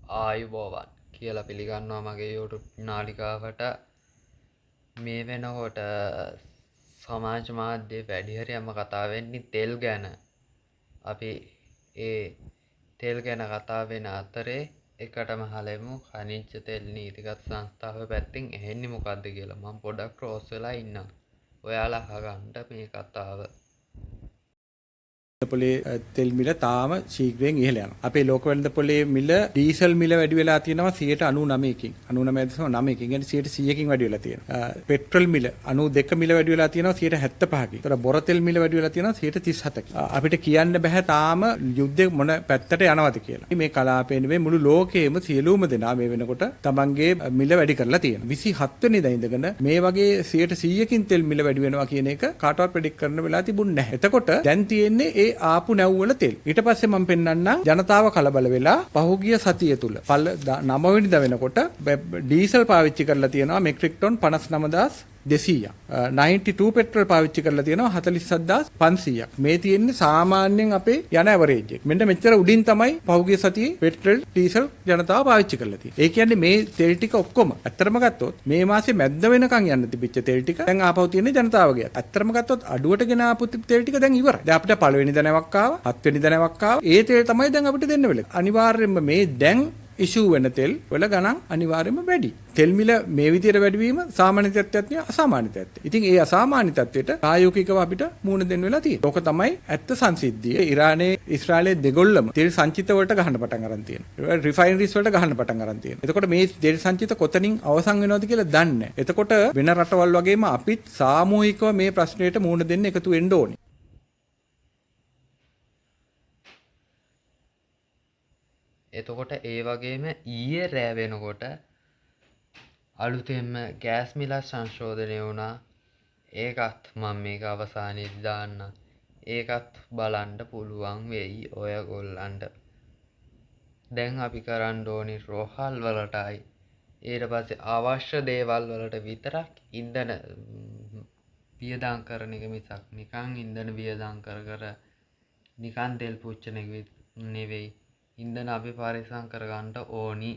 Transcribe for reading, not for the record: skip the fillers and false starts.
ආයුබෝවන් කියලා පිළිගන්නවා මගේ YouTube නාලිකාවට. මේ වෙනකොට සමාජ මාධ්‍ය වැඩිහරියම කතා වෙන්නේ තෙල් ගැන. අපි ඒ තෙල් ගැන කතා වෙන අතරේ එකටම හලෙමු khනිජ තෙල් නීතිගත සංස්ථාව පැත්තෙන් ඇහෙන්නේ මොකද්ද කියලා. මම පොඩක් ක්‍රෝස් වෙලා ඉන්නවා. ඔයාලා අහගන්න මේ කතාව. පොලේ තෙල් මිල තාම ශීඝ්‍රයෙන් ඉහළ යනවා. අපේ ලෝක වෙළඳ පොලේ මිල ඩීසල් මිල වැඩි වෙලා තියෙනවා 99%කින්. 99.9කින්. يعني 100කින් වැඩි වෙලා තියෙනවා. පෙට්‍රල් මිල 92 මිල වැඩි වෙලා තියෙනවා 75කින්. ඒතර බොර තෙල් මිල වැඩි වෙලා තියෙනවා 37කින්. අපිට කියන්න බෑ තාම යුද්ධය මොන පැත්තට යනවද කියලා. මේ කලාපයේ නෙවෙයි මුළු ලෝකයේම සියලුම දෙනා මේ වෙනකොට තමන්ගේ මිල වැඩි කරලා තියෙනවා. 27 වෙනිදා ඉඳගෙන මේ වගේ 100කින් තෙල් මිල වැඩි වෙනවා කියන එක කාටවත් ප්‍රෙඩික්ට් කරන්න වෙලා තිබුණේ නැහැ. එතකොට දැන් තියෙන්නේ ඒ ආපු නැව්වල තෙල්. ඊට පස්සේ මම පෙන්නන්නම් ජනතාව කලබල වෙලා පහුගිය සතිය තුල 9 වෙනිදා වෙනකොට ඩීසල් පාවිච්චි කරලා තියෙනවා මෙට්‍රික් ටන් 59200ක්. 92 පෙට්‍රල් පාවිච්චි කරලා තියෙනවා 47500ක්. මේ තියෙන්නේ සාමාන්‍යයෙන් අපේ යන ඇවරේජ් එක. මෙන්න මෙච්චර උඩින් තමයි පහුගිය සතියේ පෙට්‍රල් ඩීසල් ජනතාව පාවිච්චි කරලා තියෙන්නේ. ඒ කියන්නේ මේ තෙල් ටික ඔක්කොම ඇත්තටම ගත්තොත් මේ මාසේ මැද්ද වෙනකන් යන්න තිබිච්ච තෙල් ටික දැන් ආපහු තියෙන්නේ ජනතාවගේ. ඇත්තටම ගත්තොත් අඩුවට ගෙන ආපු තෙල් ටික දැන් ඉවරයි. දැන් අපිට පළවෙනි දණයක් ආවා, හත්වෙනි දණයක් ආවා. ඒ තෙල් තමයි දැන් අපිට දෙන්න වෙලේ. අනිවාර්යයෙන්ම මේ දැන් ඉෂුව වෙන තෙල් වල ගණන් අනිවාර්යයෙන්ම වැඩි. තෙල් මිල මේ විදිහට වැඩි වීම සාමාන්‍ය තත්ත්වයක් නෙවෙයි අසාමාන්‍ය තත්ත්වයක්. ඉතින් ඒ අසාමාන්‍ය තත්ත්වයට ප්‍රායෝගිකව අපිට මුහුණ දෙන්න වෙලා තියෙනවා. ඕක තමයි ඇත්ත සංසිද්ධිය. ඉරානයේ ඊශ්‍රායලයේ දෙගොල්ලම තෙල් සංචිත වලට ගහන්න පටන් අරන් තියෙනවා. රිෆයිනරිස් වලට ගහන්න පටන් අරන් තියෙනවා. එතකොට මේ තෙල් සංචිත කොතනින් අවසන් වෙනවද කියලා දන්නේ නැහැ. එතකොට වෙන රටවල් වගේම අපිත් සාමූහිකව මේ ප්‍රශ්නයට මුහුණ දෙන්න එකතු වෙන්න ඕනේ. එතකොට ඒ වගේම ඊයේ රෑ වෙනකොට අලුතෙන්ම ගෑස් මිල සංශෝධනය වුණා. ඒකත් මම මේක අවසානයේදී දාන්න. ඒකත් බලන්න පුළුවන් වෙයි ඔයගොල්ලන්ට. දැන් අපි කරන්න ඕනි රෝහල් වලටයි ඊට පස්සේ අවශ්‍ය දේවල් වලට විතරක් ඉන්ධන වියදම් කරන එක මිසක් නිකන් ඉන්ධන වියදම් කර නිකන් තෙල් පුච්චන එක නෙවෙයි. ඉන්ධන අපි පරිස්සම් කරගන්න ඕනි.